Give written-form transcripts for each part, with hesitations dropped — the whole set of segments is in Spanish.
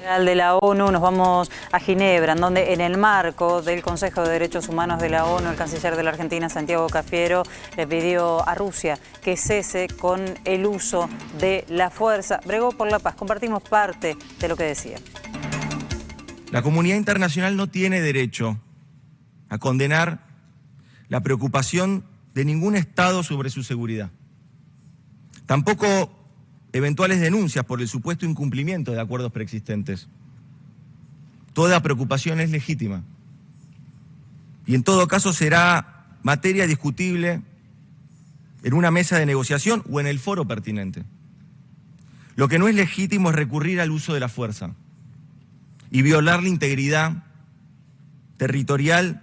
General de la ONU, nos vamos a Ginebra, en donde en el marco del Consejo de Derechos Humanos de la ONU, el canciller de la Argentina, Santiago Cafiero, le pidió a Rusia que cese con el uso de la fuerza. Bregó por la paz. Compartimos parte de lo que decía. La comunidad internacional no tiene derecho a condenar la preocupación de ningún Estado sobre su seguridad. Tampoco eventuales denuncias por el supuesto incumplimiento de acuerdos preexistentes. Toda preocupación es legítima y en todo caso será materia discutible en una mesa de negociación o en el foro pertinente. Lo que no es legítimo es recurrir al uso de la fuerza y violar la integridad territorial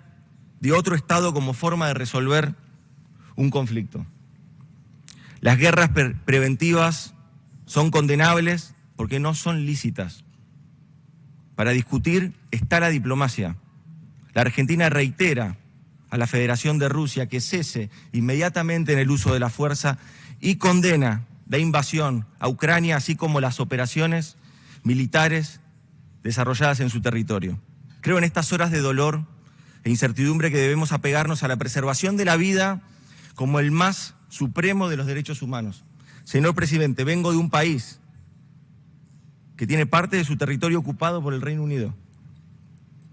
de otro Estado como forma de resolver un conflicto. Las guerras preventivas son condenables porque no son lícitas. Para discutir está la diplomacia. La Argentina reitera a la Federación de Rusia que cese inmediatamente en el uso de la fuerza y condena la invasión a Ucrania, así como las operaciones militares desarrolladas en su territorio. Creo en estas horas de dolor e incertidumbre que debemos apegarnos a la preservación de la vida como el más supremo de los derechos humanos. Señor presidente, vengo de un país que tiene parte de su territorio ocupado por el Reino Unido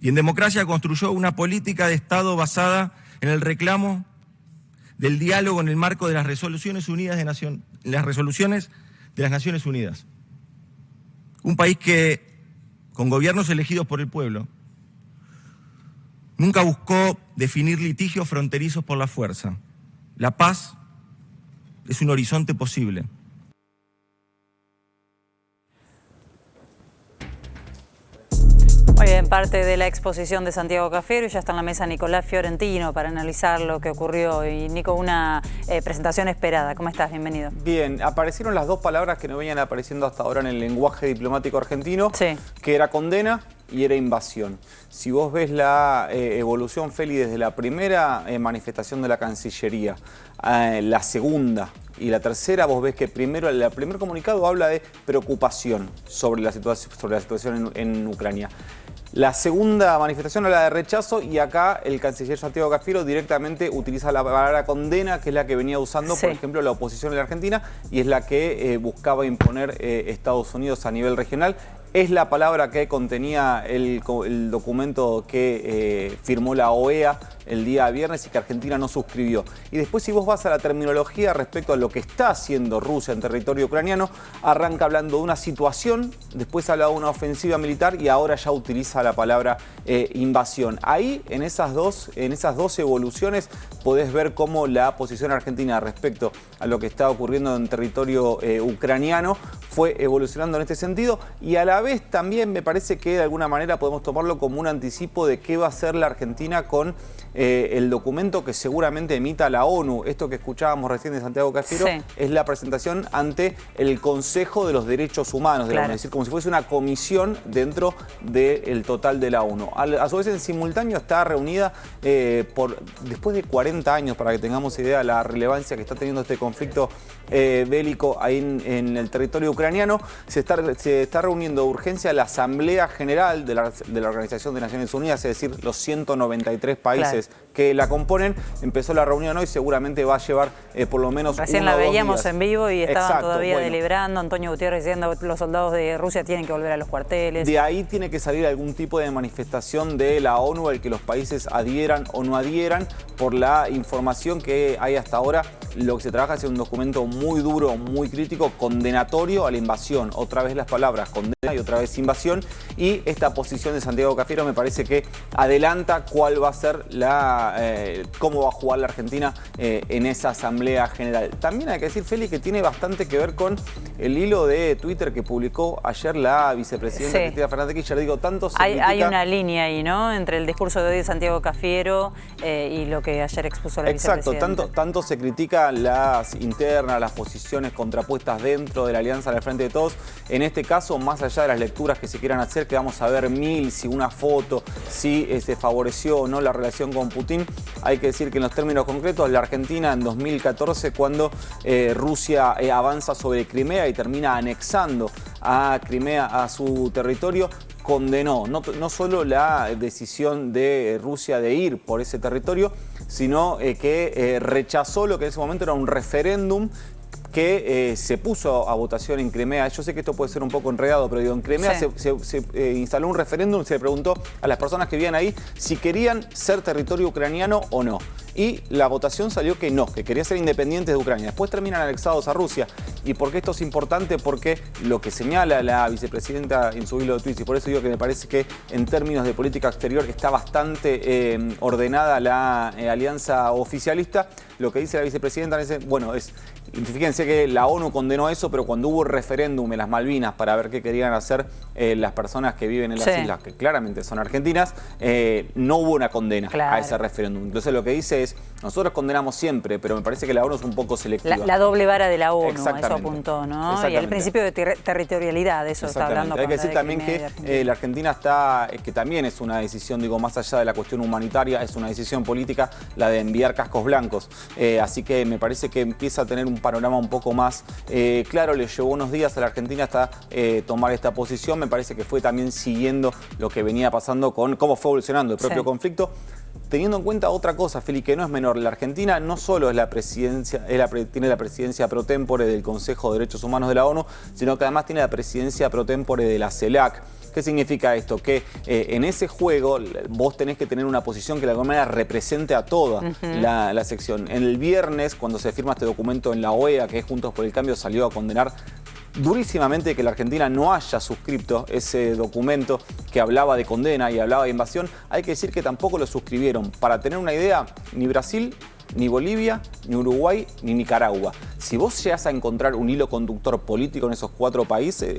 y en democracia construyó una política de Estado basada en el reclamo del diálogo en el marco de las resoluciones unidas de las resoluciones de las Naciones Unidas. Un país que, con gobiernos elegidos por el pueblo, nunca buscó definir litigios fronterizos por la fuerza. La paz es un horizonte posible. Muy bien, parte de la exposición de Santiago Cafiero y ya está en la mesa Nicolás Fiorentino para analizar lo que ocurrió. Y Nico, una presentación esperada. ¿Cómo estás? Bienvenido. Bien, aparecieron las dos palabras que no venían apareciendo hasta ahora en el lenguaje diplomático argentino, sí, que era condena y era invasión. Si vos ves la evolución, Feli, desde la primera manifestación de la Cancillería, la segunda y la tercera, vos ves que primero el primer comunicado habla de preocupación sobre la situación en Ucrania. La segunda manifestación habla de rechazo y acá el canciller Santiago Cafiero directamente utiliza la palabra condena, que es la que venía usando, por ejemplo, la oposición en la Argentina y es la que buscaba imponer Estados Unidos a nivel regional. Es la palabra que contenía el documento que firmó la OEA el día viernes y que Argentina no suscribió. Y después, si vos vas a la terminología respecto a lo que está haciendo Rusia en territorio ucraniano, arranca hablando de una situación, después habla de una ofensiva militar y ahora ya utiliza la palabra invasión. Ahí, en esas dos evoluciones, podés ver cómo la posición argentina respecto a lo que está ocurriendo en territorio ucraniano fue evolucionando en este sentido y a la vez también me parece que de alguna manera podemos tomarlo como un anticipo de qué va a hacer la Argentina con el documento que seguramente emita la ONU. Esto que escuchábamos recién de Santiago Cafiero es la presentación ante el Consejo de los Derechos Humanos de la ONU, es decir, como si fuese una comisión dentro del total de la ONU. A su vez, en simultáneo está reunida después de 40 años, para que tengamos idea de la relevancia que está teniendo este conflicto bélico ahí en el territorio ucraniano, se está reuniendo de urgencia la Asamblea General de la Organización de Naciones Unidas, es decir, los 193 países que la componen. Empezó la reunión hoy, seguramente va a llevar por lo menos recién uno la o dos veíamos días. En vivo y estaban Exacto, todavía deliberando. Antonio Gutiérrez diciendo que los soldados de Rusia tienen que volver a los cuarteles. De ahí tiene que salir algún tipo de manifestación de la ONU al que los países adhieran o no adhieran. Por la información que hay hasta ahora, lo que se trabaja es un documento muy duro, muy crítico, condenatorio a la invasión. Otra vez las palabras condena y otra vez invasión. Y esta posición de Santiago Cafiero me parece que adelanta cuál va a ser cómo va a jugar la Argentina en esa Asamblea General. También hay que decir, Feli, que tiene bastante que ver con el hilo de Twitter que publicó ayer la vicepresidenta Cristina Fernández de Kirchner. Digo, tanto se critica... Hay una línea ahí, ¿no?, entre el discurso de hoy de Santiago Cafiero y lo que ayer expuso la vicepresidenta. Exacto, tanto se critica las internas, las posiciones contrapuestas dentro de la Alianza del Frente de Todos. En este caso, más allá de las lecturas que se quieran hacer, que vamos a ver si una foto, si se favoreció o no la relación con Putin, Putin. Hay que decir que en los términos concretos, la Argentina en 2014, cuando Rusia avanza sobre Crimea y termina anexando a Crimea a su territorio, condenó no solo la decisión de Rusia de ir por ese territorio, sino que rechazó lo que en ese momento era un referéndum que se puso a votación en Crimea. Yo sé que esto puede ser un poco enredado, pero digo, en Crimea sí. se instaló un referéndum, se le preguntó a las personas que vivían ahí si querían ser territorio ucraniano o no. Y la votación salió que no, que quería ser independientes de Ucrania. Después terminan anexados a Rusia. ¿Y por qué esto es importante? Porque lo que señala la vicepresidenta en su hilo de tweets, y por eso digo que me parece que en términos de política exterior está bastante ordenada la alianza oficialista, lo que dice la vicepresidenta es, bueno, fíjense que la ONU condenó eso, pero cuando hubo referéndum en las Malvinas para ver qué querían hacer las personas que viven en las islas, que claramente son argentinas, no hubo una condena a ese referéndum. Entonces lo que dice es, nosotros condenamos siempre, pero me parece que la ONU es un poco selectiva. La doble vara de la ONU, eso apuntó, ¿no? Y el principio de territorialidad, eso está hablando. Hay que decir también que la Argentina está, que también es una decisión, digo, más allá de la cuestión humanitaria, es una decisión política la de enviar cascos blancos. Así que me parece que empieza a tener un panorama un poco más claro. Le llevó unos días a la Argentina hasta tomar esta posición. Me parece que fue también siguiendo lo que venía pasando con cómo fue evolucionando el propio conflicto. Teniendo en cuenta otra cosa, Feli, que no es menor, la Argentina no solo es la presidencia, tiene la presidencia pro tempore del Consejo de Derechos Humanos de la ONU, sino que además tiene la presidencia pro tempore de la CELAC. ¿Qué significa esto? Que en ese juego vos tenés que tener una posición que de alguna manera represente a toda la sección. El viernes, cuando se firma este documento en la OEA, que es Juntos por el Cambio, salió a condenar durísimamente que la Argentina no haya suscrito ese documento que hablaba de condena y hablaba de invasión. Hay que decir que tampoco lo suscribieron. Para tener una idea, ni Brasil, ni Bolivia, ni Uruguay, ni Nicaragua. Si vos llegás a encontrar un hilo conductor político en esos cuatro países,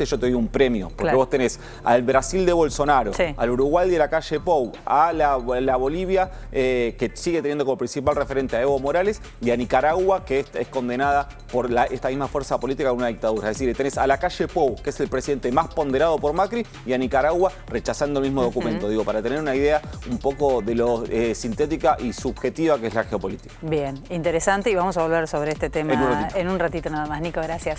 yo te doy un premio. Porque vos tenés al Brasil de Bolsonaro, al Uruguay de la calle Pou, a la Bolivia, que sigue teniendo como principal referente a Evo Morales, y a Nicaragua, que es condenada por esta misma fuerza política con una dictadura. Es decir, tenés a la calle Pou, que es el presidente más ponderado por Macri, y a Nicaragua rechazando el mismo documento. Digo, para tener una idea un poco de lo sintética y subjetiva que es la geopolítica. Bien, interesante, y vamos a volver sobre este tema en un ratito nada más. Nico, gracias.